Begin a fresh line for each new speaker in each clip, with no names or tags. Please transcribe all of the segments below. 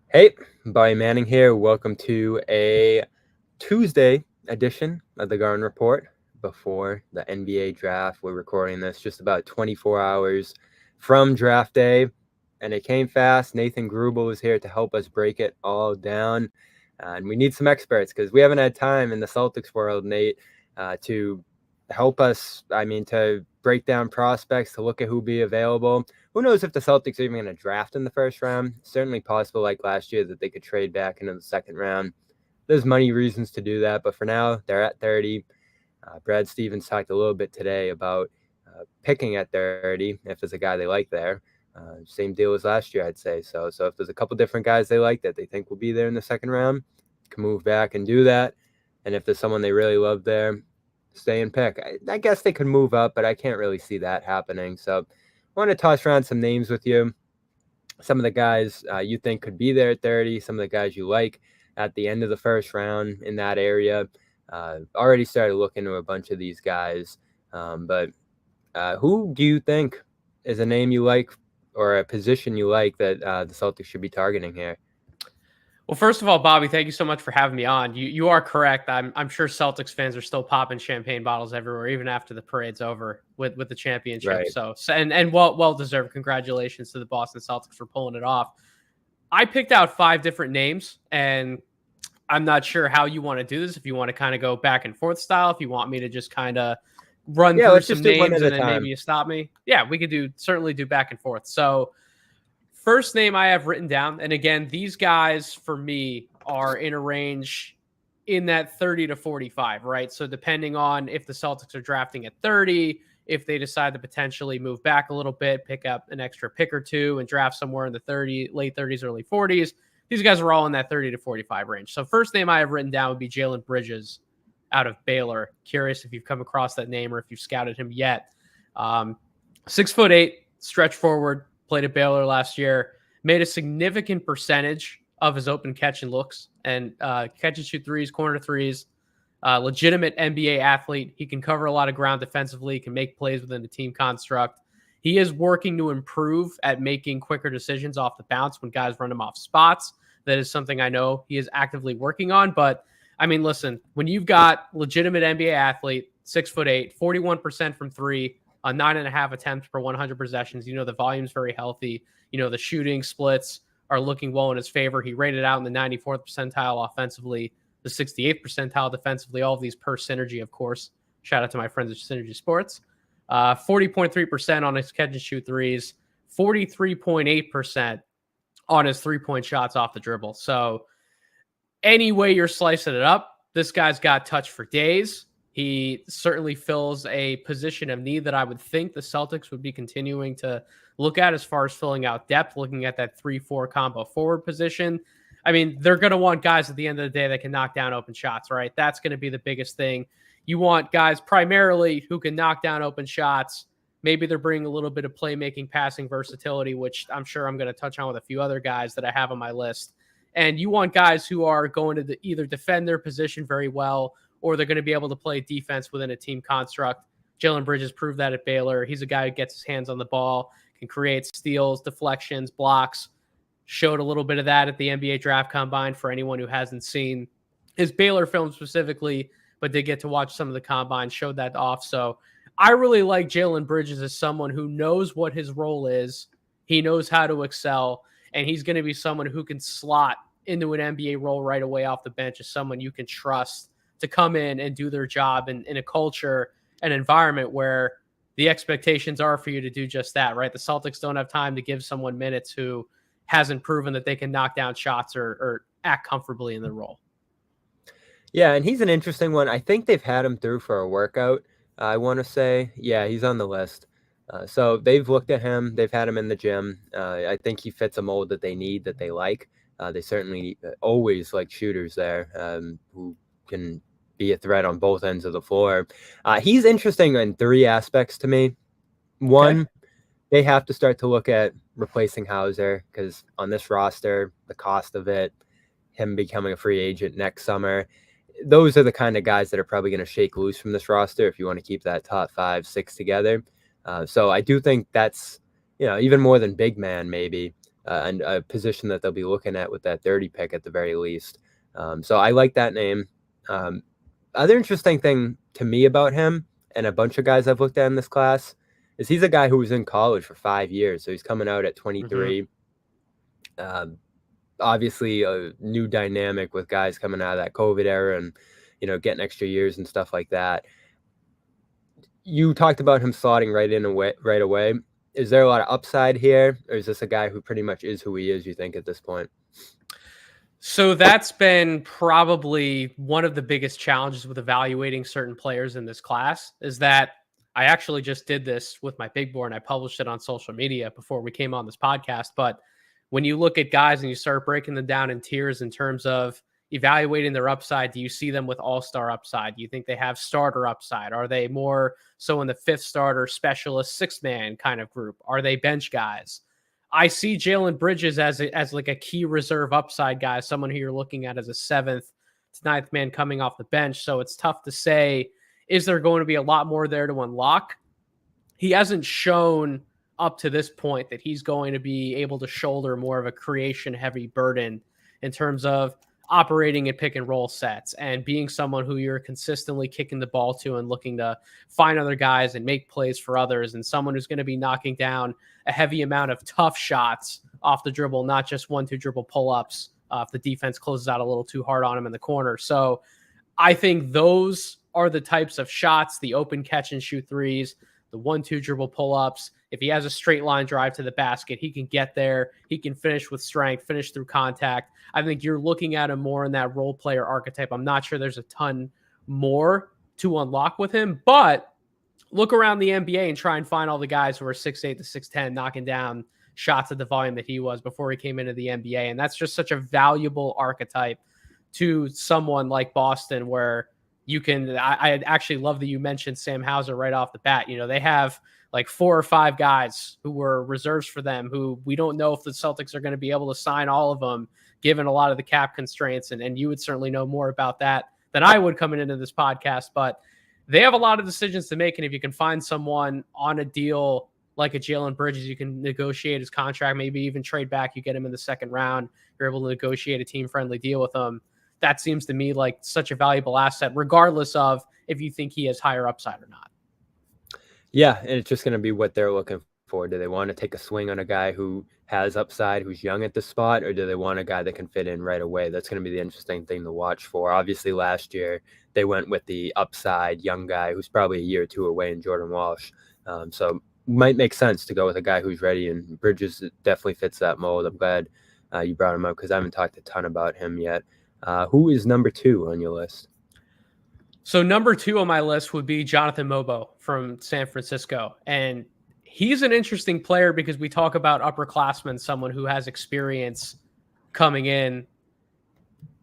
Hey, Barry Manning here. Welcome to a Tuesday edition of the Garden Report before the NBA draft. We're recording this just about 24 hours from draft day, and it came fast. Nathan Grubel is here to help us break it all down. And we need some experts because we haven't had time in the Celtics world, Nate, to help us. To break down prospects, to look at who'll be available. Who knows if the Celtics are even going to draft in the first round? Certainly possible, like last year, that they could trade back into the second round. There's money reasons to do that, but for now, they're at 30. Brad Stevens talked a little bit today about picking at 30 if there's a guy they like there. Same deal as last year, I'd say. So if there's a couple different guys they like that they think will be there in the second round, can move back and do that. And if there's someone they really love there, stay and pick. I guess they could move up, but I can't really see that happening. So I want to toss around some names with you. Some of the guys you think could be there at 30, some of the guys you like at the end of the first round in that area. Already started looking to a bunch of these guys. But who do you think is a name you like or a position you like that the Celtics should be targeting here?
Well, first of all, Bobby, thank you so much for having me on. You are correct. I'm sure Celtics fans are still popping champagne bottles everywhere, even after the parade's over with the championship.
Right.
So well deserved. Congratulations to the Boston Celtics for pulling it off. I picked out 5 different names, and I'm not sure how you want to do this. If you want to kind of go back and forth style, if you want me to just kind of run through some names and then maybe you stop me. Yeah, we could certainly do back and forth. So first name I have written down, and again, these guys for me are in a range in that 30 to 45, right? So depending on if the Celtics are drafting at 30, if they decide to potentially move back a little bit, pick up an extra pick or two and draft somewhere in the late 30s, early 40s, these guys are all in that 30 to 45 range. So first name I have written down would be Jalen Bridges out of Baylor. Curious if you've come across that name or if you've scouted him yet. 6'8", stretch forward, played at Baylor last year, made a significant percentage of his open catch and looks and catch and shoot threes, corner threes, legitimate NBA athlete. He can cover a lot of ground defensively, can make plays within the team construct. He is working to improve at making quicker decisions off the bounce when guys run him off spots. That is something I know he is actively working on. But I mean, listen, when you've got legitimate NBA athlete, 6'8", 41% from three, 9.5 attempts per 100 possessions. You know, the volume's very healthy. You know, the shooting splits are looking well in his favor. He rated out in the 94th percentile offensively, the 68th percentile defensively, all of these per synergy, of course. Shout out to my friends at Synergy Sports. 40.3% on his catch and shoot threes, 43.8% on his three-point shots off the dribble. So any way you're slicing it up, this guy's got touch for days. He certainly fills a position of need that I would think the Celtics would be continuing to look at as far as filling out depth, looking at that 3-4 combo forward position. I mean, they're going to want guys at the end of the day that can knock down open shots, right? That's going to be the biggest thing. You want guys primarily who can knock down open shots. Maybe they're bringing a little bit of playmaking, passing versatility, which I'm sure I'm going to touch on with a few other guys that I have on my list. And you want guys who are going to either defend their position very well or they're going to be able to play defense within a team construct. Jalen Bridges proved that at Baylor. He's a guy who gets his hands on the ball, can create steals, deflections, blocks. Showed a little bit of that at the NBA Draft Combine for anyone who hasn't seen his Baylor film specifically, but did get to watch some of the Combine, showed that off. So I really like Jalen Bridges as someone who knows what his role is. He knows how to excel, and he's going to be someone who can slot into an NBA role right away off the bench as someone you can trust to come in and do their job in a culture, an environment where the expectations are for you to do just that, right? The Celtics don't have time to give someone minutes who hasn't proven that they can knock down shots or act comfortably in the role.
Yeah, and he's an interesting one. I think they've had him through for a workout. I want to say, yeah, he's on the list. So they've looked at him. They've had him in the gym. I think he fits a mold that they need, that they like. They certainly always like shooters there who can be a threat on both ends of the floor. He's interesting in 3 aspects to me. One, they have to start to look at replacing Hauser because on this roster, the cost of it, him becoming a free agent next summer, those are the kind of guys that are probably going to shake loose from this roster if you want to keep that top 5-6 together. So I do think that's, even more than big man maybe. and a position that they'll be looking at with that 30 pick at the very least. So I like that name. Other interesting thing to me about him and a bunch of guys I've looked at in this class is he's a guy who was in college for 5 years. So he's coming out at 23. Obviously a new dynamic with guys coming out of that COVID era and, getting extra years and stuff like that. You talked about him slotting right away. Is there a lot of upside here, or is this a guy who pretty much is who he is, you think, at this point?
So that's been probably one of the biggest challenges with evaluating certain players in this class, is that I actually just did this with my big board and I published it on social media before we came on this podcast. But when you look at guys and you start breaking them down in tiers in terms of evaluating their upside, do you see them with all-star upside? Do you think they have starter upside? Are they more so in the fifth starter specialist, six-man kind of group? Are they bench guys? I see Jalen Bridges as like a key reserve upside guy, someone who you're looking at as a seventh to ninth man coming off the bench. So it's tough to say, is there going to be a lot more there to unlock? He hasn't shown up to this point that he's going to be able to shoulder more of a creation heavy burden in terms of operating in pick and roll sets and being someone who you're consistently kicking the ball to and looking to find other guys and make plays for others, and someone who's going to be knocking down a heavy amount of tough shots off the dribble, not just 1-2 dribble pull-ups if the defense closes out a little too hard on him in the corner. So I think those are the types of shots, the open catch and shoot threes, the 1-2 dribble pull-ups. If he has a straight line drive to the basket, he can get there. He can finish with strength, finish through contact. I think you're looking at him more in that role player archetype. I'm not sure there's a ton more to unlock with him, but look around the NBA and try and find all the guys who are 6'8 to 6'10 knocking down shots at the volume that he was before he came into the NBA. And that's just such a valuable archetype to someone like Boston, where you can, I actually love that you mentioned Sam Hauser right off the bat. They have like 4 or 5 guys who were reserves for them, who we don't know if the Celtics are going to be able to sign all of them, given a lot of the cap constraints. And you would certainly know more about that than I would coming into this podcast, but they have a lot of decisions to make. And if you can find someone on a deal like a Jalen Bridges, you can negotiate his contract, maybe even trade back. You get him in the second round. You're able to negotiate a team-friendly deal with him. That seems to me like such a valuable asset, regardless of if you think he has higher upside or not.
Yeah, and it's just going to be what they're looking for. Do they want to take a swing on a guy who has upside, who's young at the spot, or do they want a guy that can fit in right away? That's going to be the interesting thing to watch for. Obviously, last year, they went with the upside young guy who's probably a year or two away in Jordan Walsh. So might make sense to go with a guy who's ready, and Bridges definitely fits that mold. I'm glad you brought him up because I haven't talked a ton about him yet. Who is number 2 on your list?
So number 2 on my list would be Jonathan Mobo from San Francisco. And he's an interesting player because we talk about upperclassmen, someone who has experience coming in.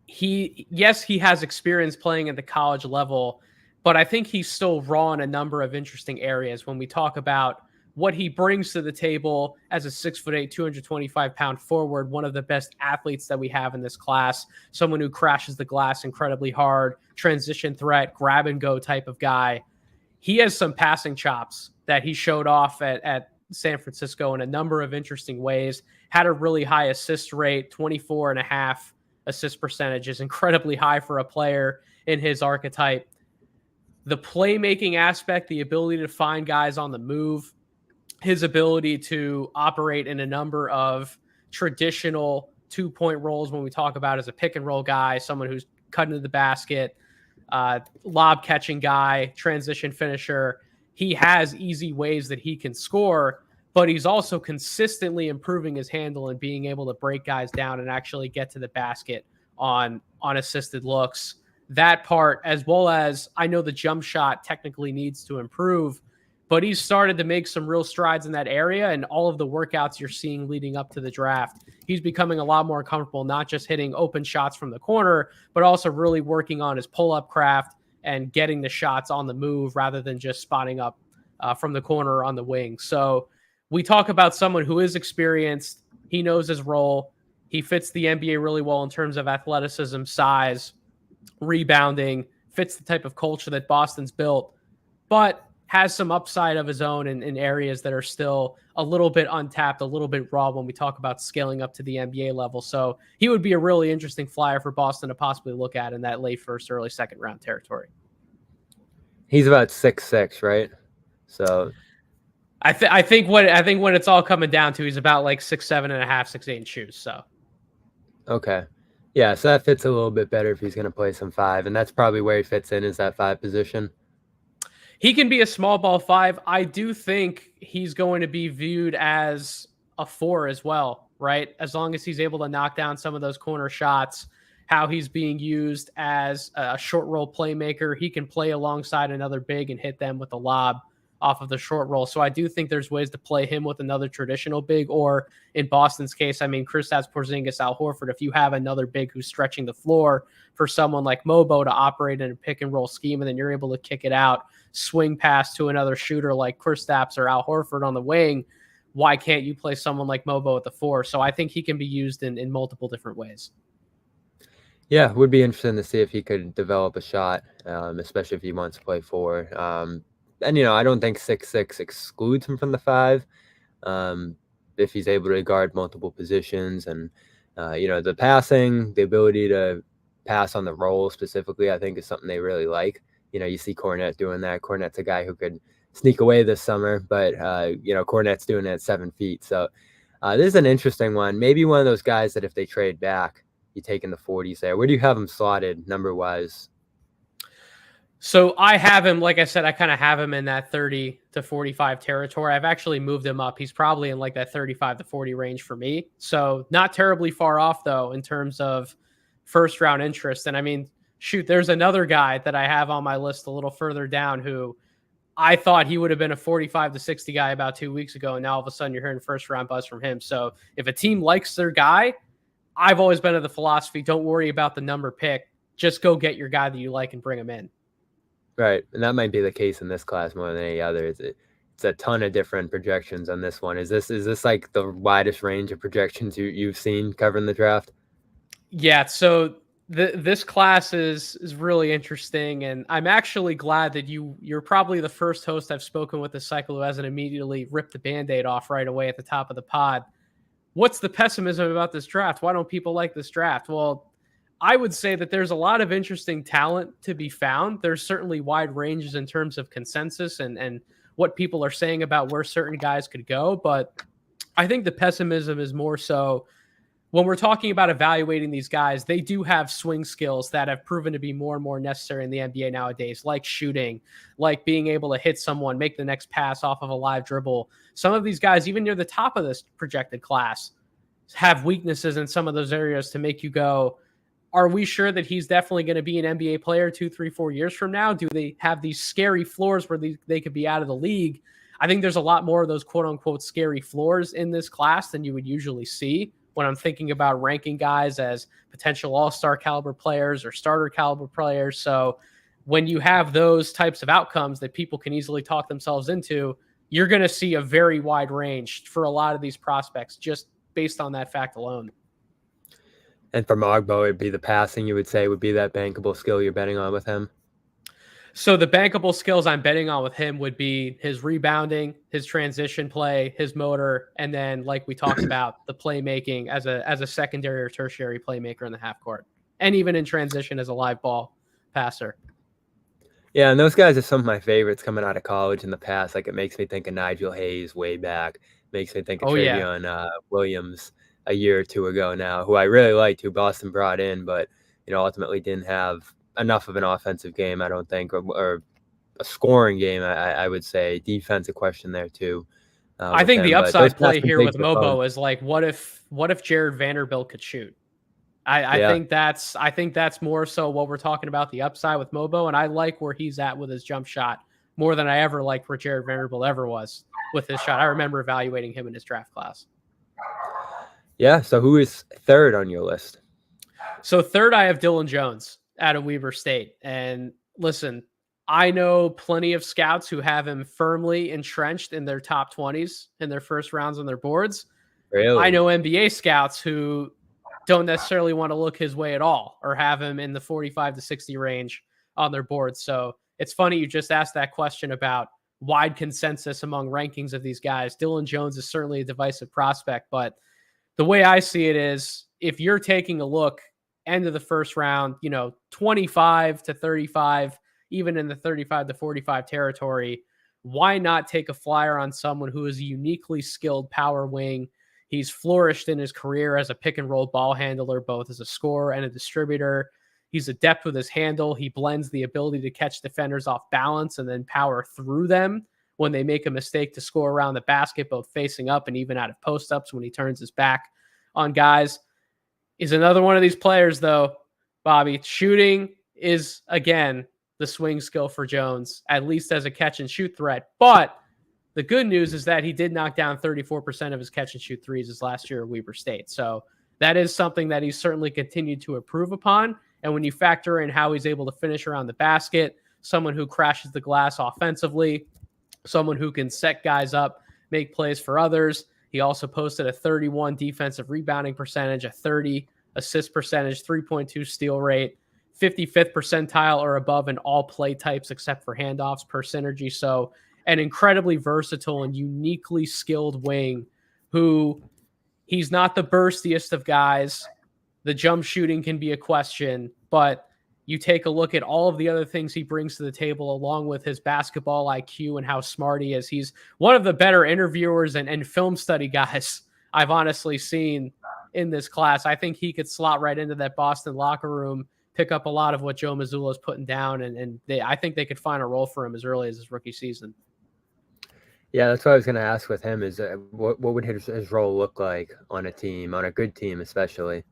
He has experience playing at the college level, but I think he's still raw in a number of interesting areas when we talk about what he brings to the table as a 6'8", 225-pound forward, one of the best athletes that we have in this class, someone who crashes the glass incredibly hard, transition threat, grab and go type of guy. He has some passing chops that he showed off at San Francisco in a number of interesting ways, had a really high assist rate, 24.5 assist percentage is incredibly high for a player in his archetype. The playmaking aspect, the ability to find guys on the move, his ability to operate in a number of traditional 2-point roles when we talk about as a pick and roll guy, someone who's cutting to the basket, lob catching guy, transition finisher. He has easy ways that he can score, but he's also consistently improving his handle and being able to break guys down and actually get to the basket on assisted looks. That part, as well as I know the jump shot technically needs to improve, but he's started to make some real strides in that area, and all of the workouts you're seeing leading up to the draft, he's becoming a lot more comfortable, not just hitting open shots from the corner, but also really working on his pull-up craft and getting the shots on the move rather than just spotting up from the corner on the wing. So we talk about someone who is experienced. He knows his role. He fits the NBA really well in terms of athleticism, size, rebounding, fits the type of culture that Boston's built, but has some upside of his own in areas that are still a little bit untapped, a little bit raw when we talk about scaling up to the NBA level. So he would be a really interesting flyer for Boston to possibly look at in that late first, early second round territory.
He's about 6'6", right? So
I think when it's all coming down to, he's about like 6'7" and a half, 6'8" in shoes. So
okay. Yeah, so that fits a little bit better if he's going to play some 5, and that's probably where he fits in, is that 5 position.
he can be a small ball 5. I do think he's going to be viewed as a 4 as well, right? As long as he's able to knock down some of those corner shots, how he's being used as a short roll playmaker. He can play alongside another big and hit them with a lob off of the short roll. So I do think there's ways to play him with another traditional big, or in Boston's case, I mean, Kristaps Porzingis, Al Horford, if you have another big who's stretching the floor for someone like Mobo to operate in a pick and roll scheme, and then you're able to kick it out, swing pass to another shooter like Kristaps or Al Horford on the wing, why can't you play someone like Mobo at the 4? So I think he can be used in multiple different ways.
Yeah, would be interesting to see if he could develop a shot, especially if he wants to play 4. And, I don't think 6'6" excludes him from the 5. If he's able to guard multiple positions and, the passing, the ability to pass on the roll specifically, I think is something they really like. You see Kornet doing that. Kornet's a guy who could sneak away this summer, but, Kornet's doing it at 7 feet. So this is an interesting one. Maybe one of those guys that if they trade back, you take in the 40s there. Where do you have him slotted number-wise?
So I have him, like I said, I kind of have him in that 30 to 45 territory. I've actually moved him up. He's probably in like that 35 to 40 range for me. So not terribly far off, though, in terms of first round interest. And I mean, shoot, there's another guy that I have on my list a little further down who I thought he would have been a 45 to 60 guy about 2 weeks ago. And now all of a sudden you're hearing first round buzz from him. So if a team likes their guy, I've always been of the philosophy, don't worry about the number pick. Just go get your guy that you like and bring him in.
Right, and that might be the case in this class more than any other. It's a ton of different projections on this one. Is this like the widest range of projections you've seen covering the draft?
Yeah, so this class is really interesting, and I'm actually glad that you're probably the first host I've spoken with this cycle who hasn't immediately ripped the Band-Aid off right away at the top of the pod. What's the pessimism about this draft? Why don't people like this draft? Well, I would say that there's a lot of interesting talent to be found. There's certainly wide ranges in terms of consensus and what people are saying about where certain guys could go. But I think the pessimism is more so when we're talking about evaluating these guys, they do have swing skills that have proven to be more and more necessary in the NBA nowadays, like shooting, like being able to hit someone, make the next pass off of a live dribble. Some of these guys, even near the top of this projected class, have weaknesses in some of those areas to make you go, are we sure that he's definitely going to be an NBA player 2, 3, 4 years from now? Do they have these scary floors where they could be out of the league? I think there's a lot more of those quote unquote scary floors in this class than you would usually see when I'm thinking about ranking guys as potential all-star caliber players or starter caliber players. So when you have those types of outcomes that people can easily talk themselves into, you're going to see a very wide range for a lot of these prospects just based on that fact alone.
And for Mogbo, it'd be the passing, you would say, would be that bankable skill you're betting on with him?
So the bankable skills I'm betting on with him would be his rebounding, his transition play, his motor, and then, like we talked about, the playmaking as a secondary or tertiary playmaker in the half court, and even in transition as a live ball passer.
Yeah, and those guys are some of my favorites coming out of college in the past. Like, it makes me think of Nigel Hayes way back. Makes me think of Travion Williams a year or two ago now, who I really liked, who Boston brought in, but ultimately didn't have enough of an offensive game, I don't think, or a scoring game. I would say defensive question there too.
I think the upside play here with Mobo is like, what if Jared Vanderbilt could shoot? I think that's more so what we're talking about, the upside with Mobo, and I like where he's at with his jump shot more than I ever liked where Jared Vanderbilt ever was with his shot. I remember evaluating him in his draft class.
Yeah, so who is third on your list?
So third, I have Dylan Jones out of Weber State. And listen, I know plenty of scouts who have him firmly entrenched in their top 20s in their first rounds on their boards.
Really?
I know NBA scouts who don't necessarily want to look his way at all or have him in the 45 to 60 range on their boards. So it's funny you just asked that question about wide consensus among rankings of these guys. Dillon Jones is certainly a divisive prospect, but the way I see it is if you're taking a look end of the first round, 25 to 35, even in the 35 to 45 territory, why not take a flyer on someone who is a uniquely skilled power wing? He's flourished in his career as a pick and roll ball handler, both as a scorer and a distributor. He's adept with his handle. He blends the ability to catch defenders off balance and then power through them when they make a mistake to score around the basket, both facing up and even out of post-ups when he turns his back on guys. Is another one of these players, though, Bobby. Shooting is, again, the swing skill for Jones, at least as a catch and shoot threat. But the good news is that he did knock down 34% of his catch and shoot threes his last year at Weber State. So that is something that he's certainly continued to improve upon. And when you factor in how he's able to finish around the basket, someone who crashes the glass offensively, someone who can set guys up, make plays for others. He also posted a 31 defensive rebounding percentage, a 30 assist percentage, 3.2 steal rate, 55th percentile or above in all play types except for handoffs per synergy. So an incredibly versatile and uniquely skilled wing who he's not the burstiest of guys. The jump shooting can be a question, but you take a look at all of the other things he brings to the table, along with his basketball IQ and how smart he is. He's one of the better interviewers and film study guys I've honestly seen in this class. I think he could slot right into that Boston locker room, pick up a lot of what Joe Mazzulla is putting down, and I think they could find a role for him as early as his rookie season.
Yeah, that's what I was going to ask with him is what would his role look like on a team, on a good team especially?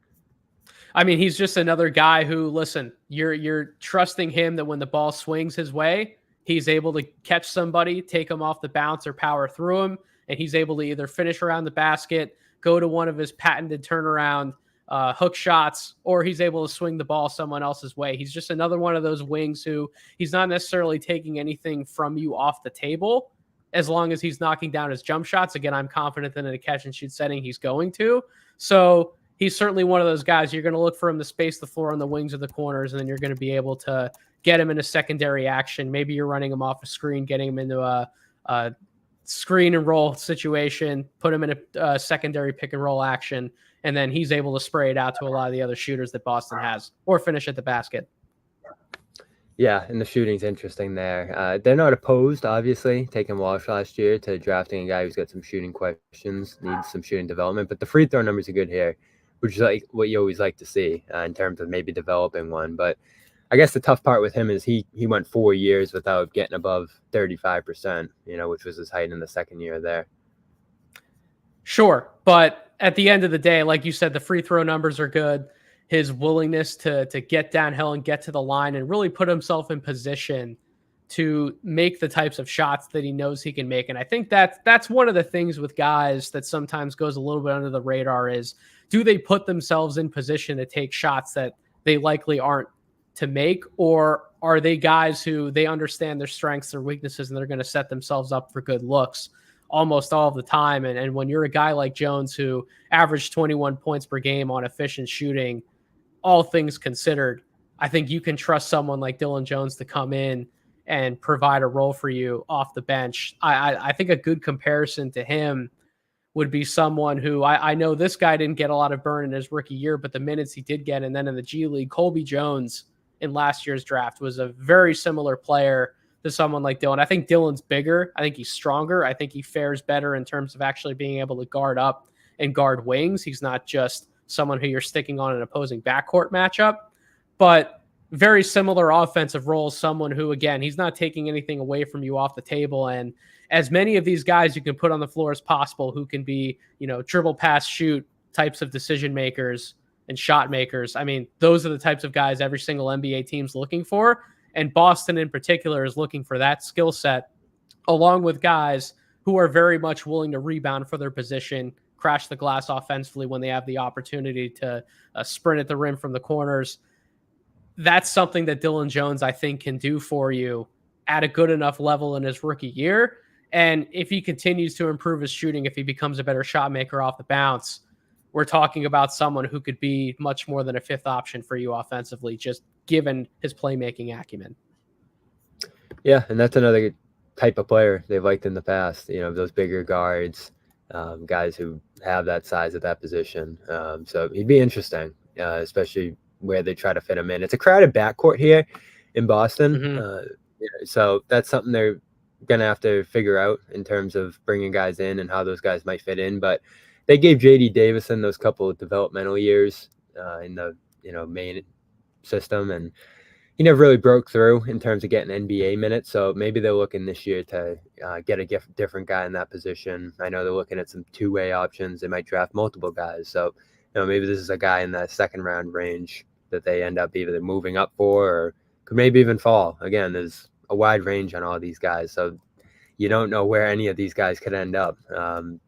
I mean, he's just another guy who, listen, you're trusting him that when the ball swings his way, he's able to catch somebody, take him off the bounce or power through him, and he's able to either finish around the basket, go to one of his patented turnaround hook shots, or he's able to swing the ball someone else's way. He's just another one of those wings who he's not necessarily taking anything from you off the table as long as he's knocking down his jump shots. Again, I'm confident that in a catch and shoot setting he's going to. So he's certainly one of those guys. You're going to look for him to space the floor on the wings or the corners, and then you're going to be able to get him in a secondary action. Maybe you're running him off a screen, getting him into a screen and roll situation, put him in a secondary pick and roll action, and then he's able to spray it out to a lot of the other shooters that Boston has, or finish at the basket.
Yeah, and the shooting's interesting there. They're not opposed, obviously, taking Walsh last year to drafting a guy who's got some shooting questions, needs some shooting development, but the free throw numbers are good here, which is like what you always like to see in terms of maybe developing one. But I guess the tough part with him is he went 4 years without getting above 35%, which was his height in the second year there.
Sure, but at the end of the day, like you said, the free throw numbers are good. His willingness to get downhill and get to the line and really put himself in position to make the types of shots that he knows he can make. And I think that's one of the things with guys that sometimes goes a little bit under the radar is, do they put themselves in position to take shots that they likely aren't to make? Or are they guys who they understand their strengths, their weaknesses, and they're going to set themselves up for good looks almost all of the time? And when you're a guy like Jones who averaged 21 points per game on efficient shooting, all things considered, I think you can trust someone like Dillon Jones to come in and provide a role for you off the bench. I think a good comparison to him would be someone who I know this guy didn't get a lot of burn in his rookie year, but the minutes he did get, and then in the G League, Colby Jones in last year's draft was a very similar player to someone like Dillon. I think Dillon's bigger. I think he's stronger. I think he fares better in terms of actually being able to guard up and guard wings. He's not just someone who you're sticking on an opposing backcourt matchup, but very similar offensive roles. Someone who, again, he's not taking anything away from you off the table. And as many of these guys you can put on the floor as possible who can be, dribble, pass, shoot types of decision makers and shot makers. I mean, those are the types of guys every single NBA team's looking for. And Boston in particular is looking for that skill set, along with guys who are very much willing to rebound for their position, crash the glass offensively when they have the opportunity to sprint at the rim from the corners. That's something that Dillon Jones, I think, can do for you at a good enough level in his rookie year. And if he continues to improve his shooting, if he becomes a better shot maker off the bounce, we're talking about someone who could be much more than a fifth option for you offensively, just given his playmaking acumen.
Yeah, and that's another type of player they've liked in the past. Those bigger guards, guys who have that size at that position. So he'd be interesting, especially where they try to fit him in. It's a crowded backcourt here in Boston.
Mm-hmm.
So that's something they're going to have to figure out in terms of bringing guys in and how those guys might fit in. But they gave J.D. Davison those couple of developmental years in the main system, and he never really broke through in terms of getting NBA minutes. So maybe they're looking this year to get a different guy in that position. I know they're looking at some two-way options. They might draft multiple guys. So maybe this is a guy in the second round range that they end up either moving up for or could maybe even fall. Again, there's a wide range on all these guys, so you don't know where any of these guys could end up.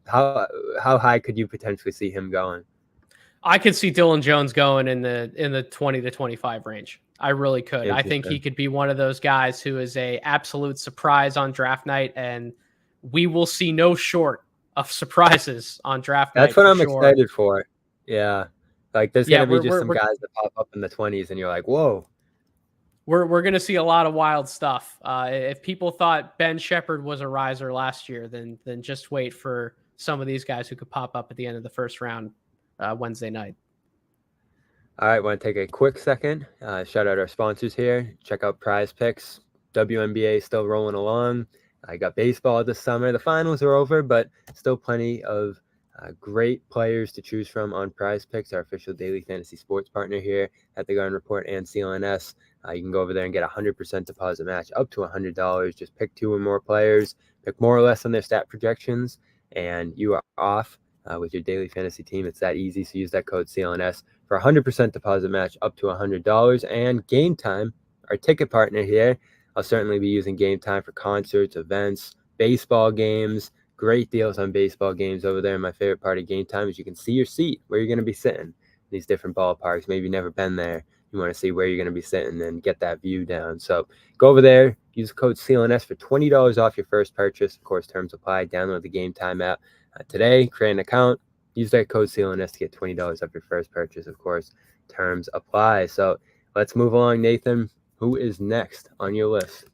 How high could you potentially see him going?
I could see Dylan Jones going in the 20 to 25 range. I really could. I think he could be one of those guys who is a absolute surprise on draft night, and we will see no short of surprises on draft night.
That's what I'm excited for. Yeah. Like there's going to be just some guys that pop up in the 20s and you're like, whoa.
We're going to see a lot of wild stuff. If people thought Ben Shepherd was a riser last year, then just wait for some of these guys who could pop up at the end of the first round Wednesday night.
All right, want to take a quick second. Shout out our sponsors here. Check out Prize Picks. WNBA still rolling along. I got baseball this summer. The finals are over, but still plenty of great players to choose from on Prize Picks, our official daily fantasy sports partner here at the Garden Report and CLNS. You can go over there and get a 100% deposit match up to $100. Just pick 2 or more players, pick more or less on their stat projections, and you are off with your daily fantasy team. It's that easy. So use that code CLNS for a 100% deposit match up to $100. And Game Time, our ticket partner here, I'll certainly be using Game Time for concerts, events, baseball games. Great deals on baseball games over there. My favorite part of Game Time is you can see your seat, where you're going to be sitting. These different ballparks. Maybe you've never been there. You want to see where you're going to be sitting and get that view down. So go over there, use the code CLNS for $20 off your first purchase. Of course, terms apply. Download the Game Time app today, create an account, use that code CLNS to get $20 off your first purchase. Of course, terms apply. So let's move along, Nathan. Who is next on your list?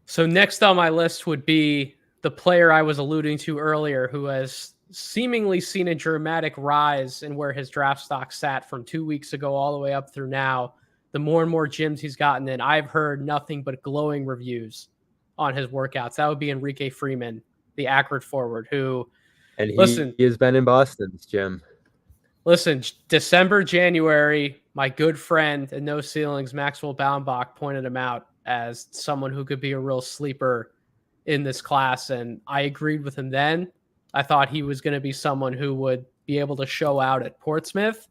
So next on my list would be the player I was alluding to earlier, who has seemingly seen a dramatic rise in where his draft stock sat from 2 weeks ago all the way up through now. The more and more gyms he's gotten in, I've heard nothing but glowing reviews on his workouts. That would be Enrique Freeman, the Akron forward, who...
And he has been in Boston's gym.
Listen, December, January, my good friend and No Ceilings, Maxwell Baumbach, pointed him out as someone who could be a real sleeper in this class. And I agreed with him then. I thought he was going to be someone who would be able to show out at Portsmouth.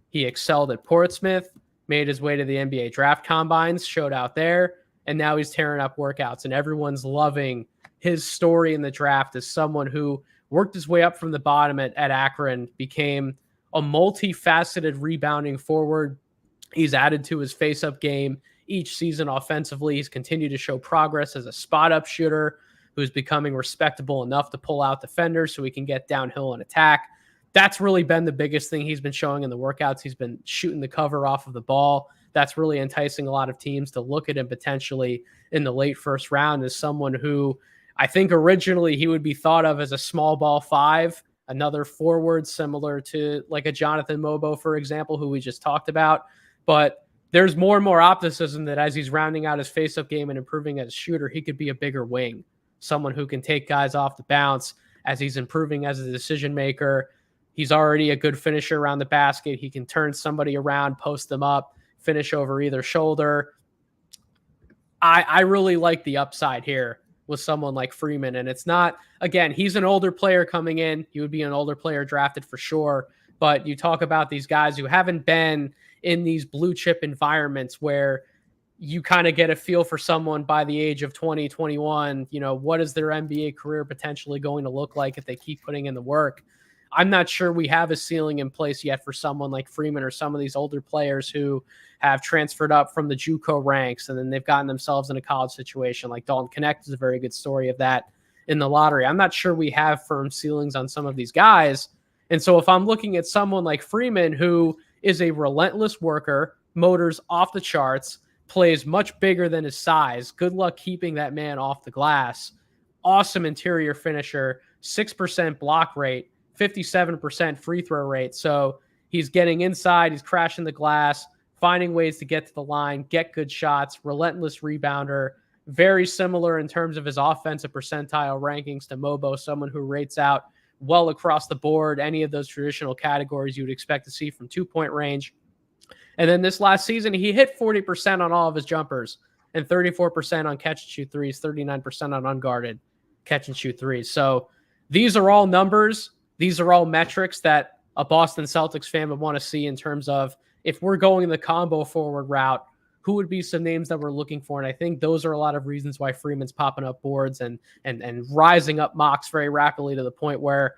He excelled at Portsmouth, made his way to the NBA draft combines, showed out there, and now he's tearing up workouts. And everyone's loving his story in the draft as someone who worked his way up from the bottom at Akron, became a multifaceted rebounding forward. He's added to his face-up game each season offensively. He's continued to show progress as a spot-up shooter who's becoming respectable enough to pull out defenders so he can get downhill and attack. That's really been the biggest thing he's been showing in the workouts. He's been shooting the cover off of the ball. That's really enticing a lot of teams to look at him potentially in the late first round as someone who I think originally he would be thought of as a small ball 5, another forward similar to like a Jonathan Mobo, for example, who we just talked about. But there's more and more optimism that as he's rounding out his face-up game and improving as a shooter, he could be a bigger wing, someone who can take guys off the bounce as he's improving as a decision maker. He's already a good finisher around the basket. He can turn somebody around, post them up, finish over either shoulder. I really like the upside here with someone like Freeman. And it's not, again, he's an older player coming in. He would be an older player drafted for sure. But you talk about these guys who haven't been in these blue chip environments where you kind of get a feel for someone by the age of 20, 21, what is their NBA career potentially going to look like if they keep putting in the work? I'm not sure we have a ceiling in place yet for someone like Freeman or some of these older players who have transferred up from the JUCO ranks and then they've gotten themselves in a college situation. Like Dalton Connect is a very good story of that in the lottery. I'm not sure we have firm ceilings on some of these guys. And so if I'm looking at someone like Freeman, who is a relentless worker, motors off the charts, plays much bigger than his size, good luck keeping that man off the glass. awesome interior finisher, 6% block rate, 57% free throw rate. So he's getting inside, he's crashing the glass, finding ways to get to the line, get good shots, relentless rebounder. Very similar in terms of his offensive percentile rankings to Mobo, someone who rates out well across the board, any of those traditional categories you would expect to see from 2-point range. And then this last season, he hit 40% on all of his jumpers and 34% on catch and shoot threes, 39% on unguarded catch and shoot threes. So these are all numbers. These are all metrics that a Boston Celtics fan would want to see in terms of if we're going the combo forward route, who would be some names that we're looking for? And I think those are a lot of reasons why Freeman's popping up boards and rising up mocks very rapidly to the point where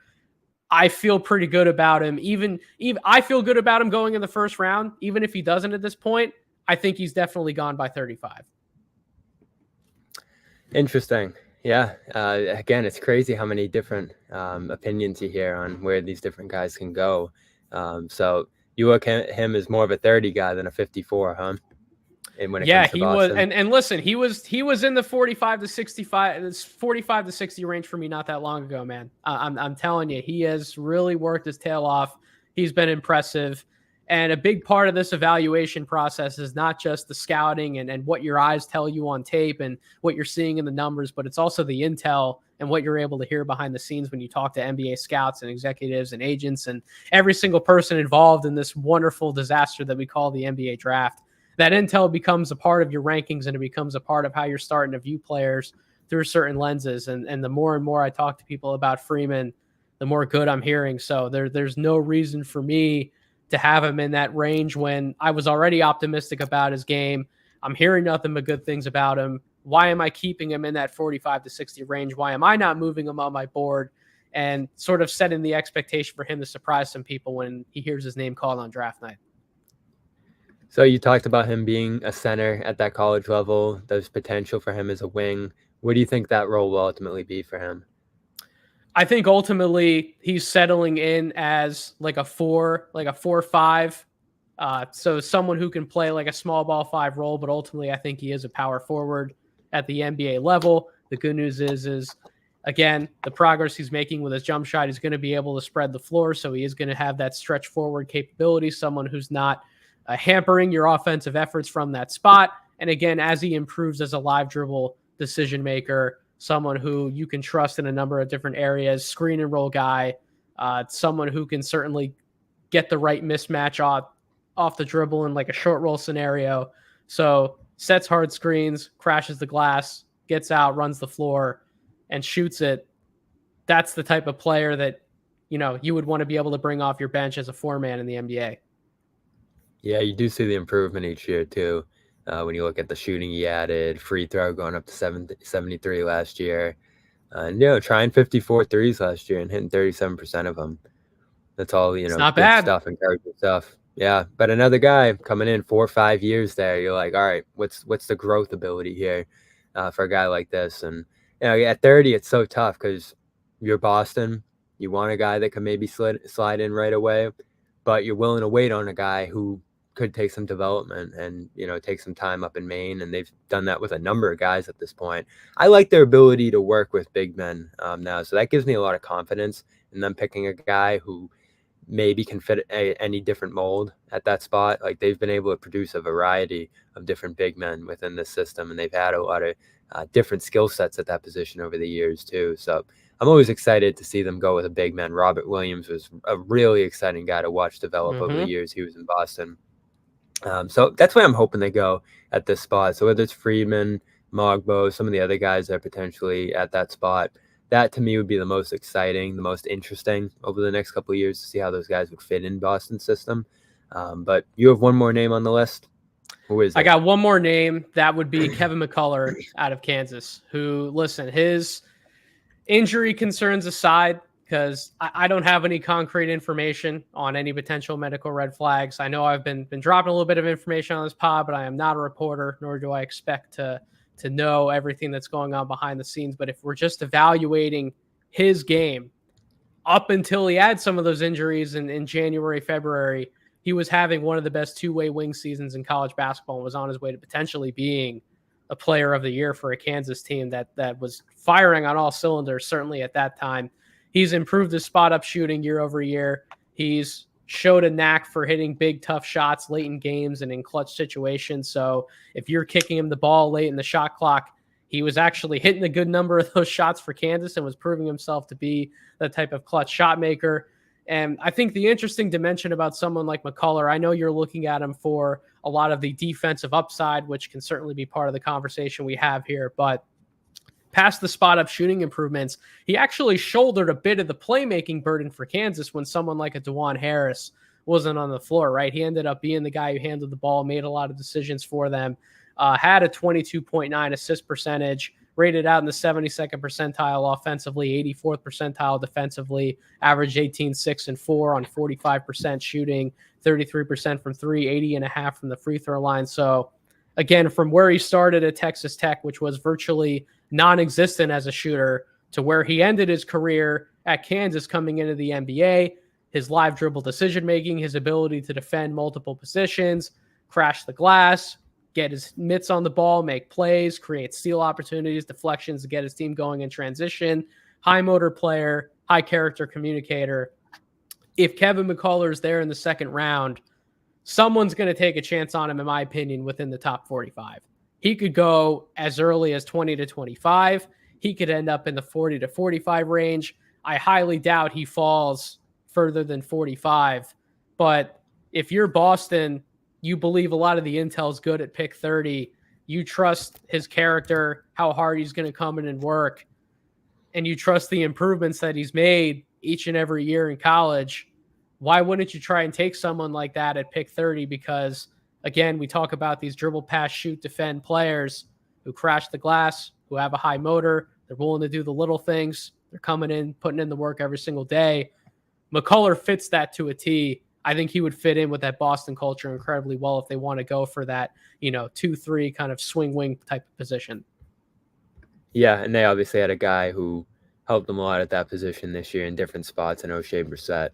I feel pretty good about him. Even I feel good about him going in the first round. Even if he doesn't at this point, I think he's definitely gone by 35.
Interesting. Yeah. Again, it's crazy how many different opinions you hear on where these different guys can go. So you look at him as more of a 30 guy than a 54, huh? And when it comes to
he
Boston.
was, and listen, he was in the 45 to 65, 45 to 60 range for me not that long ago, man. I'm telling you, he has really worked his tail off. He's been impressive. And a big part of this evaluation process is not just the scouting and what your eyes tell you on tape and what you're seeing in the numbers, but it's also the intel and what you're able to hear behind the scenes when you talk to NBA scouts and executives and agents and every single person involved in this wonderful disaster that we call the NBA draft. That intel becomes a part of your rankings and it becomes a part of how you're starting to view players through certain lenses. And the more and more I talk to people about Freeman, the more good I'm hearing. So there's no reason for me to have him in that range when I was already optimistic about his game. I'm hearing nothing but good things about him. Why am I keeping him in that 45 to 60 range? Why am I not moving him on my board and sort of setting the expectation for him to surprise some people when he hears his name called on draft night?
So you talked about him being a center at that college level. There's potential for him as a wing. What do you think that role will ultimately be for him?
I think ultimately he's settling in as like a 4-5. So someone who can play like a small ball 5 role, but ultimately I think he is a power forward at the NBA level. The good news is again, the progress he's making with his jump shot, he's going to be able to spread the floor. So he is going to have that stretch forward capability, someone who's not hampering your offensive efforts from that spot. And again, as he improves as a live dribble decision maker, someone who you can trust in a number of different areas, screen and roll guy, someone who can certainly get the right mismatch off the dribble in like a short roll scenario. So sets hard screens, crashes the glass, gets out, runs the floor, and shoots it. That's the type of player that, you would want to be able to bring off your bench as a 4-man in the NBA.
Yeah, you do see the improvement each year too. When you look at the shooting he added, free throw going up to 73 last year. And, trying 54 threes last year and hitting 37% of them. That's all,
It's not
good
bad
stuff, encouraging stuff. Yeah, but another guy coming in 4 or 5 years there, you're like, all right, what's the growth ability here for a guy like this? And, at 30, it's so tough because you're Boston. You want a guy that can maybe slide in right away, but you're willing to wait on a guy who could take some development and, take some time up in Maine. And they've done that with a number of guys at this point. I like their ability to work with big men now. So that gives me a lot of confidence in them picking a guy who maybe can fit any different mold at that spot. Like they've been able to produce a variety of different big men within this system. And they've had a lot of different skill sets at that position over the years too. So I'm always excited to see them go with a big man. Robert Williams was a really exciting guy to watch develop over the years he was in Boston. So that's where I'm hoping they go at this spot. So whether it's Freeman, Mogbo, some of the other guys that are potentially at that spot, that to me would be the most exciting, the most interesting over the next couple of years to see how those guys would fit in Boston's system. But you have one more name on the list. Who is it?
I got one more name. That would be Kevin McCullough out of Kansas, who, listen, his injury concerns aside, because I don't have any concrete information on any potential medical red flags. I know I've been dropping a little bit of information on this pod, but I am not a reporter, nor do I expect to know everything that's going on behind the scenes. But if we're just evaluating his game up until he had some of those injuries in January, February, he was having one of the best two-way wing seasons in college basketball and was on his way to potentially being a player of the year for a Kansas team that was firing on all cylinders, certainly at that time. He's improved his spot up shooting year over year. He's showed a knack for hitting big, tough shots late in games and in clutch situations. So if you're kicking him the ball late in the shot clock, he was actually hitting a good number of those shots for Kansas and was proving himself to be that type of clutch shot maker. And I think the interesting dimension about someone like McCullough, I know you're looking at him for a lot of the defensive upside, which can certainly be part of the conversation we have here, but past the spot up shooting improvements, he actually shouldered a bit of the playmaking burden for Kansas when someone like a DeJuan Harris wasn't on the floor, right? He ended up being the guy who handled the ball, made a lot of decisions for them, had a 22.9 assist percentage, rated out in the 72nd percentile offensively, 84th percentile defensively, averaged 18, 6, and 4 on 45% shooting, 33% from 3, 80.5 from the free throw line. So again, from where he started at Texas Tech, which was virtually non-existent as a shooter, to where he ended his career at Kansas coming into the NBA, his live dribble decision-making, his ability to defend multiple positions, crash the glass, get his mitts on the ball, make plays, create steal opportunities, deflections to get his team going in transition, high motor player, high character communicator. If Kevin McCullough is there in the second round, someone's going to take a chance on him, in my opinion, within the top 45. He could go as early as 20 to 25. He could end up in the 40 to 45 range. I highly doubt he falls further than 45. But if you're Boston, you believe a lot of the intel is good at pick 30. You trust his character, how hard he's going to come in and work, and you trust the improvements that he's made each and every year in college. Why wouldn't you try and take someone like that at pick 30? Because, again, we talk about these dribble, pass, shoot, defend players who crash the glass, who have a high motor. They're willing to do the little things. They're coming in, putting in the work every single day. McCullough fits that to a T. I think he would fit in with that Boston culture incredibly well if they want to go for that, 2-3 kind of swing wing type of position.
Yeah, and they obviously had a guy who helped them a lot at that position this year in different spots in O'Shea Brissett.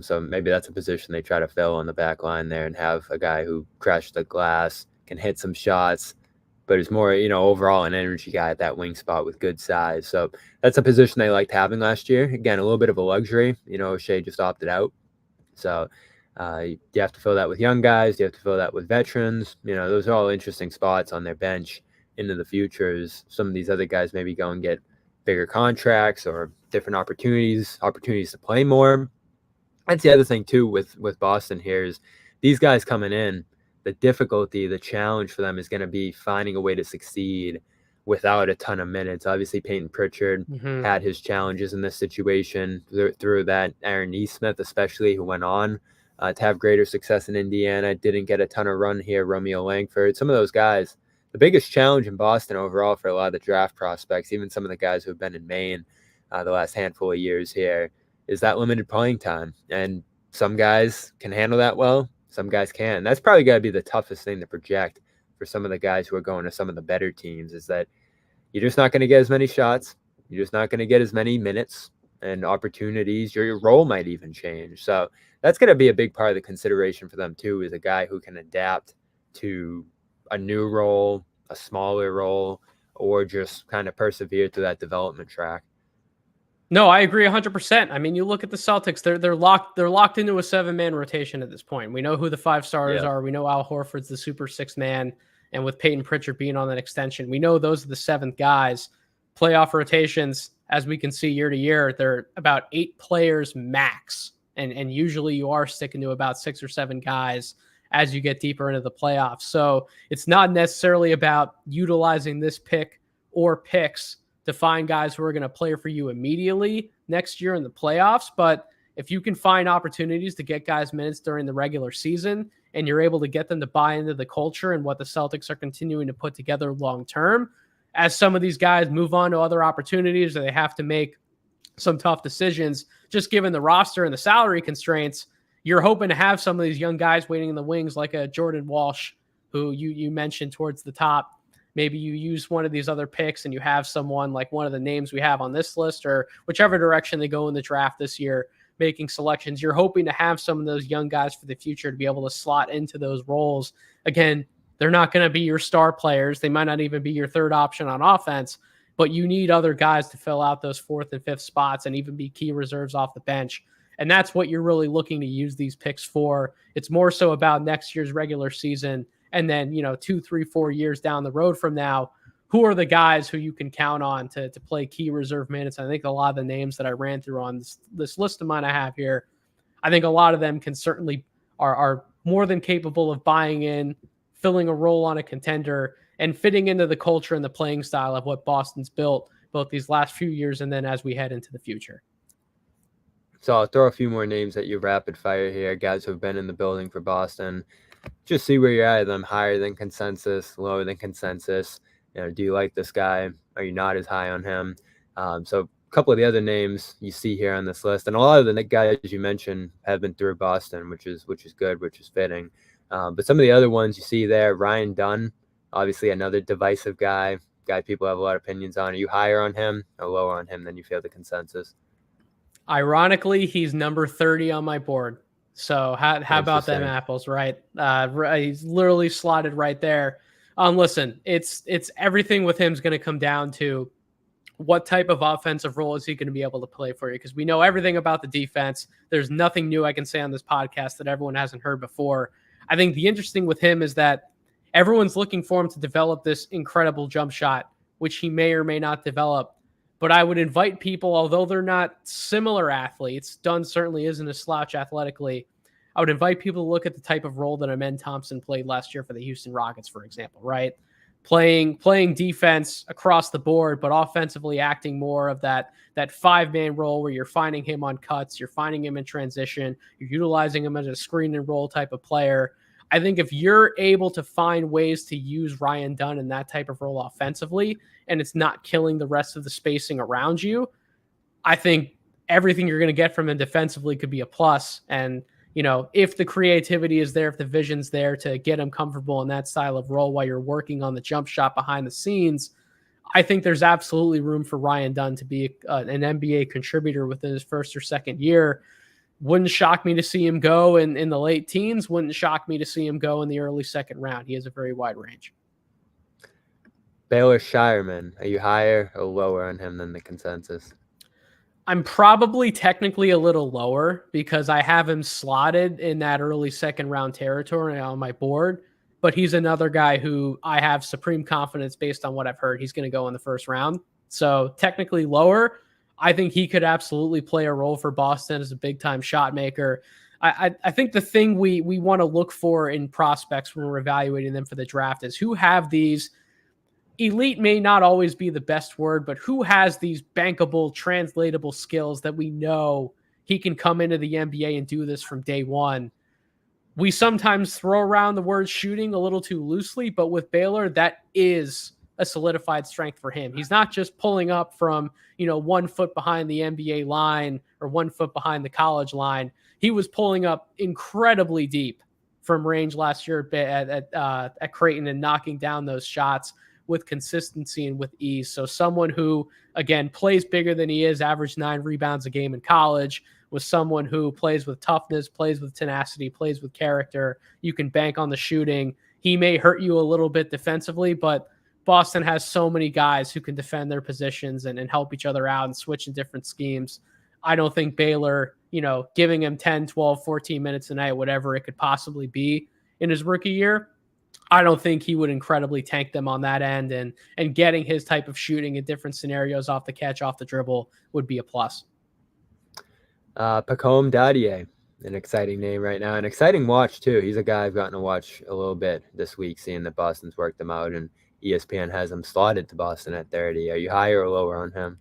So maybe that's a position they try to fill on the back line there and have a guy who crashed the glass, can hit some shots, but is more, overall an energy guy at that wing spot with good size. So that's a position they liked having last year. Again, a little bit of a luxury. O'Shea just opted out. So you have to fill that with young guys. You have to fill that with veterans. Those are all interesting spots on their bench into the future as some of these other guys maybe go and get bigger contracts or different opportunities to play more. That's the other thing, too, with Boston here is these guys coming in, the difficulty, the challenge for them is going to be finding a way to succeed without a ton of minutes. Obviously, Peyton Pritchard had his challenges in this situation through that. Aaron Nesmith, especially, who went on to have greater success in Indiana, didn't get a ton of run here. Romeo Langford, some of those guys. The biggest challenge in Boston overall for a lot of the draft prospects, even some of the guys who have been in Maine the last handful of years here, is that limited playing time. And some guys can handle that well. Some guys can't. And that's probably got to be the toughest thing to project for some of the guys who are going to some of the better teams, is that you're just not going to get as many shots. You're just not going to get as many minutes and opportunities. Your role might even change. So that's going to be a big part of the consideration for them too, is a guy who can adapt to a new role, a smaller role, or just kind of persevere through that development track.
No, I agree 100%. I mean, you look at the Celtics; they're locked into a 7-man rotation at this point. We know who the 5 starters are. We know Al Horford's the super 6 man, and with Peyton Pritchard being on that extension, we know those are the 7th guys. Playoff rotations, as we can see year to year, they're about 8 players max, and usually you are sticking to about 6 or 7 guys as you get deeper into the playoffs. So it's not necessarily about utilizing this pick or picks to find guys who are going to play for you immediately next year in the playoffs. But if you can find opportunities to get guys minutes during the regular season and you're able to get them to buy into the culture and what the Celtics are continuing to put together long-term, as some of these guys move on to other opportunities or they have to make some tough decisions, just given the roster and the salary constraints, you're hoping to have some of these young guys waiting in the wings like a Jordan Walsh, who you mentioned towards the top. Maybe you use one of these other picks and you have someone like one of the names we have on this list, or whichever direction they go in the draft this year, making selections. You're hoping to have some of those young guys for the future to be able to slot into those roles. Again, They're not going to be your star players. They might not even be your third option on offense, but you need other guys to fill out those fourth and fifth spots and even be key reserves off the bench. And that's what you're really looking to use these picks for. It's more so about next year's regular season. And then, 2, 3, 4 years down the road from now, who are the guys who you can count on to play key reserve minutes? I think a lot of the names that I ran through on this list of mine I have here, I think a lot of them can certainly are more than capable of buying in, filling a role on a contender, and fitting into the culture and the playing style of what Boston's built both these last few years and then as we head into the future.
So I'll throw a few more names at you rapid fire here, guys who have been in the building for Boston. Just see where you're at. Them higher than consensus, lower than consensus. Do you like this guy? Are you not as high on him? So a couple of the other names you see here on this list, and a lot of the guys you mentioned have been through Boston, which is good, which is fitting. But some of the other ones you see there, Ryan Dunn, obviously another divisive guy people have a lot of opinions on. Are you higher on him or lower on him than you feel the consensus?
Ironically, he's number 30 on my board. So how about them apples, right? He's literally slotted right there. Listen, it's everything with him is going to come down to what type of offensive role is he going to be able to play for you? Because we know everything about the defense. There's nothing new I can say on this podcast that everyone hasn't heard before. I think the interesting with him is that everyone's looking for him to develop this incredible jump shot, which he may or may not develop. But I would invite people, although they're not similar athletes, Dunn certainly isn't a slouch athletically. I would invite people to look at the type of role that Amen Thompson played last year for the Houston Rockets, for example, right? Playing defense across the board, but offensively acting more of that five-man role where you're finding him on cuts, you're finding him in transition, you're utilizing him as a screen and roll type of player. I think if you're able to find ways to use Ryan Dunn in that type of role offensively, and it's not killing the rest of the spacing around you, I think everything you're going to get from him defensively could be a plus. And, if the creativity is there, if the vision's there to get him comfortable in that style of role while you're working on the jump shot behind the scenes, I think there's absolutely room for Ryan Dunn to be an NBA contributor within his first or second year. Wouldn't shock me to see him go in the late teens. Wouldn't shock me to see him go in the early second round. He has a very wide range.
Baylor Shireman, are you higher or lower on him than the consensus?
I'm probably technically a little lower because I have him slotted in that early second round territory on my board. But he's another guy who I have supreme confidence based on what I've heard. He's going to go in the first round. So technically lower. I think he could absolutely play a role for Boston as a big-time shot maker. I think the thing we want to look for in prospects when we're evaluating them for the draft is who have these elite may not always be the best word, but who has these bankable, translatable skills that we know he can come into the NBA and do this from day one. We sometimes throw around the word shooting a little too loosely, but with Baylor, that is a solidified strength for him. He's not just pulling up from, 1 foot behind the NBA line or 1 foot behind the college line. He was pulling up incredibly deep from range last year at Creighton and knocking down those shots with consistency and with ease. So someone who, again, plays bigger than he is, averaged 9 rebounds a game in college, was someone who plays with toughness, plays with tenacity, plays with character. You can bank on the shooting. He may hurt you a little bit defensively, but Boston has so many guys who can defend their positions and help each other out and switch in different schemes. I don't think Baylor, giving him 10, 12, 14 minutes a night, whatever it could possibly be in his rookie year, I don't think he would incredibly tank them on that end, and getting his type of shooting in different scenarios off the catch, off the dribble would be a plus.
Pacome Dadier, an exciting name right now, an exciting watch too. He's a guy I've gotten to watch a little bit this week, seeing that Boston's worked him out, and ESPN has him slotted to Boston at 30. Are you higher or lower on him?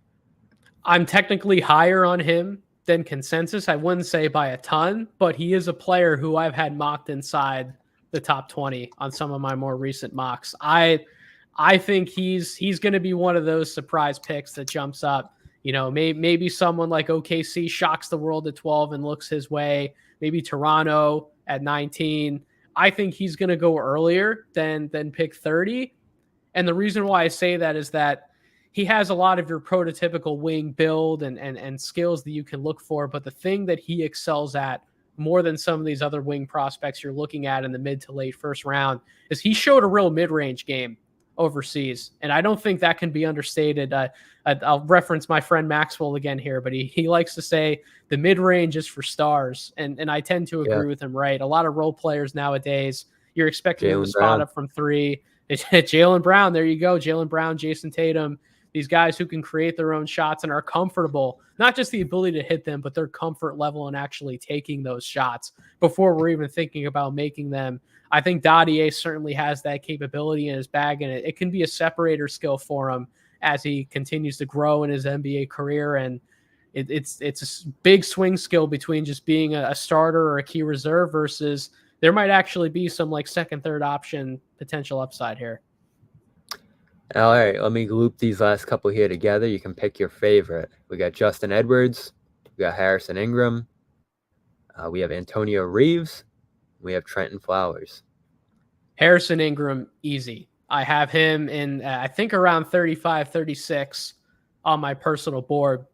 I'm technically higher on him than consensus. I wouldn't say by a ton, but he is a player who I've had mocked inside the top 20 on some of my more recent mocks. I think he's going to be one of those surprise picks that jumps up. Maybe someone like OKC shocks the world at 12 and looks his way. Maybe Toronto at 19. I think he's going to go earlier than pick 30. And the reason why I say that is that he has a lot of your prototypical wing build and skills that you can look for. But the thing that he excels at more than some of these other wing prospects you're looking at in the mid to late first round is he showed a real mid-range game overseas. And I don't think that can be understated. I'll reference my friend Maxwell again here, but he likes to say the mid-range is for stars. And I tend to agree with him, right? A lot of role players nowadays, you're expecting them to spot up from three. Jaylen Brown, there you go. Jaylen Brown, Jason Tatum, these guys who can create their own shots and are comfortable, not just the ability to hit them, but their comfort level in actually taking those shots before we're even thinking about making them. I think Dadier certainly has that capability in his bag, and it can be a separator skill for him as he continues to grow in his NBA career. And it's a big swing skill between just being a starter or a key reserve versus there might actually be some like second, third option potential upside here.
All right, let me loop these last couple here together. You can pick your favorite. We got Justin Edwards. We got Harrison Ingram. We have Antonio Reeves. We have Trenton Flowers.
Harrison Ingram, easy. I have him in, I think, around 35, 36 on my personal board.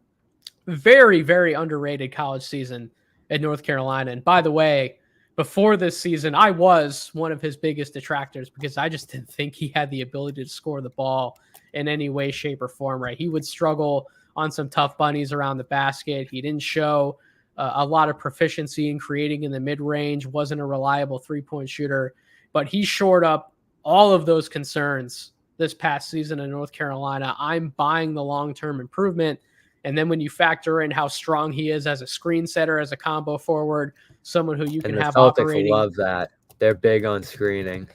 Very, very underrated college season at North Carolina. And by the way, before this season, I was one of his biggest detractors because I just didn't think he had the ability to score the ball in any way, shape, or form, right? He would struggle on some tough bunnies around the basket. He didn't show a lot of proficiency in creating in the mid-range, wasn't a reliable three-point shooter, but he shored up all of those concerns this past season in North Carolina. I'm buying the long-term improvement. And then when you factor in how strong he is as a screen setter, as a combo forward, someone who you can have operating.
The Celtics love that. They're big on screening.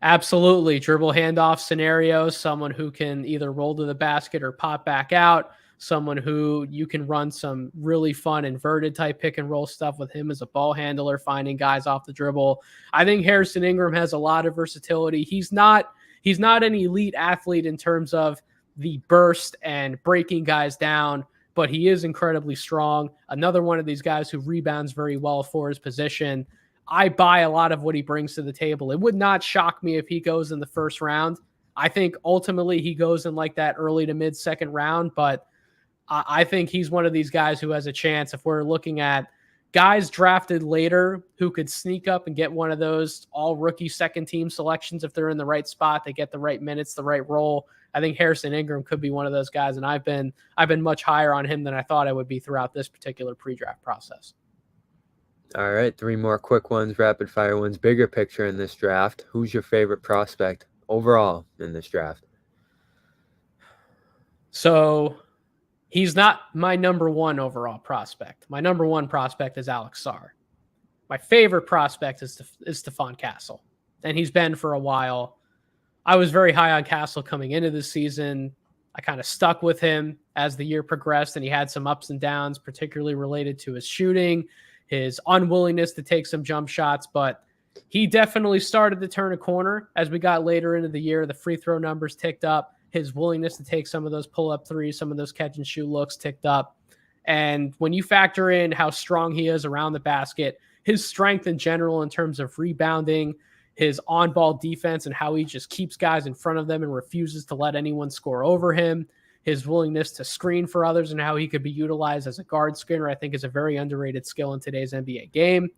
Absolutely. Dribble handoff scenarios, someone who can either roll to the basket or pop back out, someone who you can run some really fun inverted type pick and roll stuff with him as a ball handler, finding guys off the dribble. I think Harrison Ingram has a lot of versatility. He's not an elite athlete in terms of the burst and breaking guys down, but he is incredibly strong. Another one of these guys who rebounds very well for his position. I buy a lot of what he brings to the table. It would not shock me if he goes in the first round. I think ultimately he goes in like that early to mid second round, but I think he's one of these guys who has a chance if we're looking at guys drafted later who could sneak up and get one of those all rookie second team selections if they're in the right spot, they get the right minutes, the right role. I think Harrison Ingram could be one of those guys, and I've been much higher on him than I thought I would be throughout this particular pre-draft process.
All right, 3 more quick ones, rapid fire ones. Bigger picture in this draft. Who's your favorite prospect overall in this draft?
So he's not my number one overall prospect. My number one prospect is Alex Sarr. My favorite prospect is Stephon Castle, and he's been for a while. I was very high on Castle coming into the season. I kind of stuck with him as the year progressed, and he had some ups and downs, particularly related to his shooting, his unwillingness to take some jump shots, but he definitely started to turn a corner as we got later into the year. The free throw numbers ticked up. His willingness to take some of those pull-up threes, some of those catch-and-shoot looks ticked up. And when you factor in how strong he is around the basket, his strength in general in terms of rebounding, his on-ball defense and how he just keeps guys in front of them and refuses to let anyone score over him, his willingness to screen for others and how he could be utilized as a guard screener, I think is a very underrated skill in today's NBA game.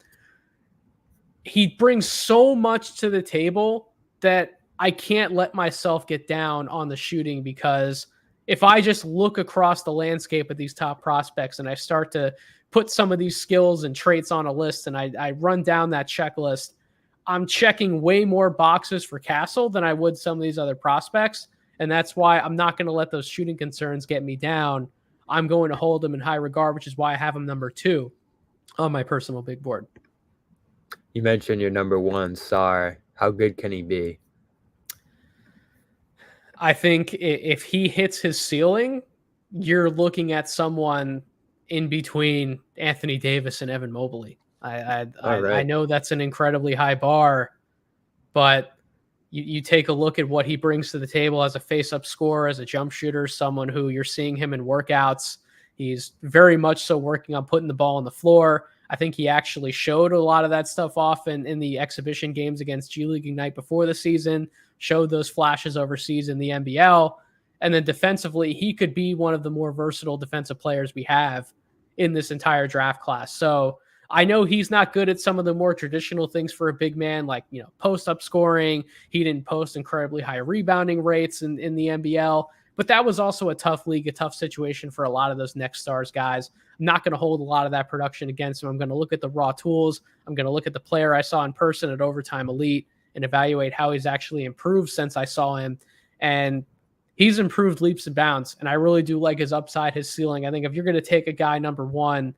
He brings so much to the table that I can't let myself get down on the shooting, because if I just look across the landscape of these top prospects and I start to put some of these skills and traits on a list and I run down that checklist, I'm checking way more boxes for Castle than I would some of these other prospects. And that's why I'm not going to let those shooting concerns get me down. I'm going to hold him in high regard, which is why I have him number 2 on my personal big board.
You mentioned your number 1, Sarr. How good can he be?
I think if he hits his ceiling, you're looking at someone in between Anthony Davis and Evan Mobley. I know that's an incredibly high bar, but you take a look at what he brings to the table as a face-up scorer, as a jump shooter, someone who you're seeing him in workouts. He's very much so working on putting the ball on the floor. I think he actually showed a lot of that stuff off in the exhibition games against G League Ignite before the season, showed those flashes overseas in the NBL. And then defensively, he could be one of the more versatile defensive players we have in this entire draft class. So I know he's not good at some of the more traditional things for a big man, like, post up scoring. He didn't post incredibly high rebounding rates in the NBL, but that was also a tough league, a tough situation for a lot of those next stars guys. I'm not going to hold a lot of that production against him. I'm going to look at the raw tools. I'm going to look at the player I saw in person at Overtime Elite and evaluate how he's actually improved since I saw him. And he's improved leaps and bounds. And I really do like his upside, his ceiling. I think if you're going to take a guy number one,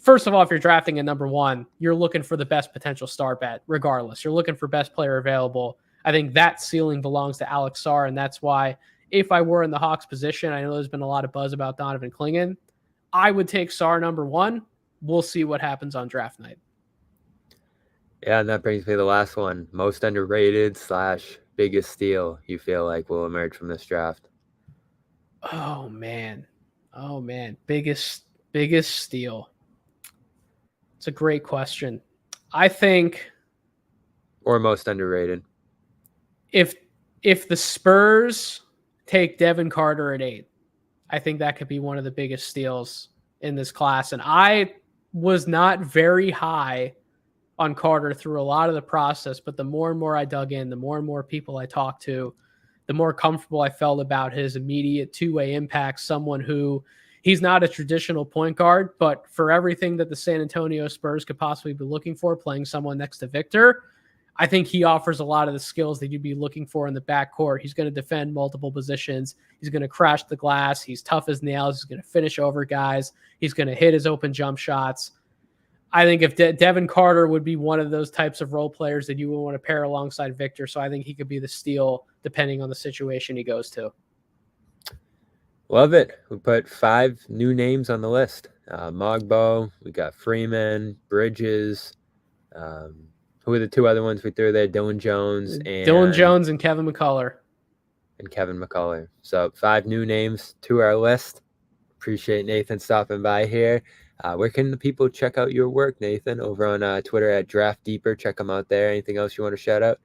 first of all, if you're drafting a number one, you're looking for the best potential star bet, regardless. You're looking for best player available. I think that ceiling belongs to Alex Sarr, and that's why if I were in the Hawks position, I know there's been a lot of buzz about Donovan Clingan, I would take Sarr number one. We'll see what happens on draft night.
Yeah, and that brings me to the last one. Most underrated / biggest steal you feel like will emerge from this draft?
Oh, man. Biggest steal. It's a great question. I think,
or most underrated,
if the Spurs take Devin Carter at 8, I think that could be one of the biggest steals in this class. And I was not very high on Carter through a lot of the process, but the more and more I dug in, the more and more people I talked to, the more comfortable I felt about his immediate two-way impact. Someone who, he's not a traditional point guard, but for everything that the San Antonio Spurs could possibly be looking for, playing someone next to Victor, I think he offers a lot of the skills that you'd be looking for in the backcourt. He's going to defend multiple positions. He's going to crash the glass. He's tough as nails. He's going to finish over guys. He's going to hit his open jump shots. I think if Devin Carter would be one of those types of role players that you would want to pair alongside Victor. So I think he could be the steal depending on the situation he goes to.
Love it. We put 5 new names on the list. Mogbo, we got Freeman, Bridges. Who are the 2 other ones we threw there? Dylan Jones
and Kevin McCullough.
So 5 new names to our list. Appreciate Nathan stopping by here. Where can the people check out your work, Nathan? Over on Twitter at Draft Deeper. Check them out there. Anything else you want to shout out?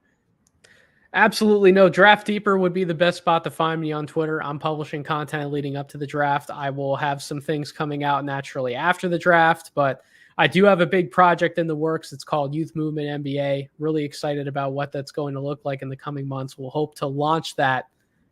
Absolutely no. Draft Deeper would be the best spot to find me on Twitter. I'm publishing content leading up to the draft. I will have some things coming out naturally after the draft, but I do have a big project in the works. It's called Youth Movement NBA. Really excited about what that's going to look like in the coming months. We'll hope to launch that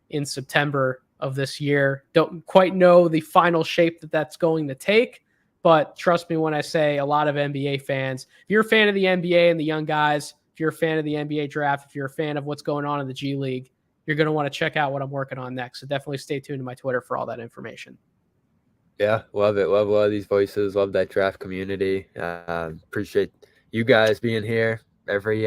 in September of this year. Don't quite know the final shape that that's going to take, but trust me when I say a lot of NBA fans, if you're a fan of the NBA and the young guys, if you're a fan of the NBA draft, if you're a fan of what's going on in the G League, you're going to want to check out what I'm working on next. So definitely stay tuned to my Twitter for all that information.
Yeah, love it. Love a lot of these voices. Love that draft community. Appreciate you guys being here every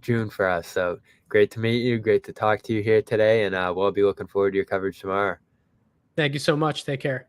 June for us. So great to meet you. Great to talk to you here today. And we'll be looking forward to your coverage tomorrow.
Thank you so much. Take care.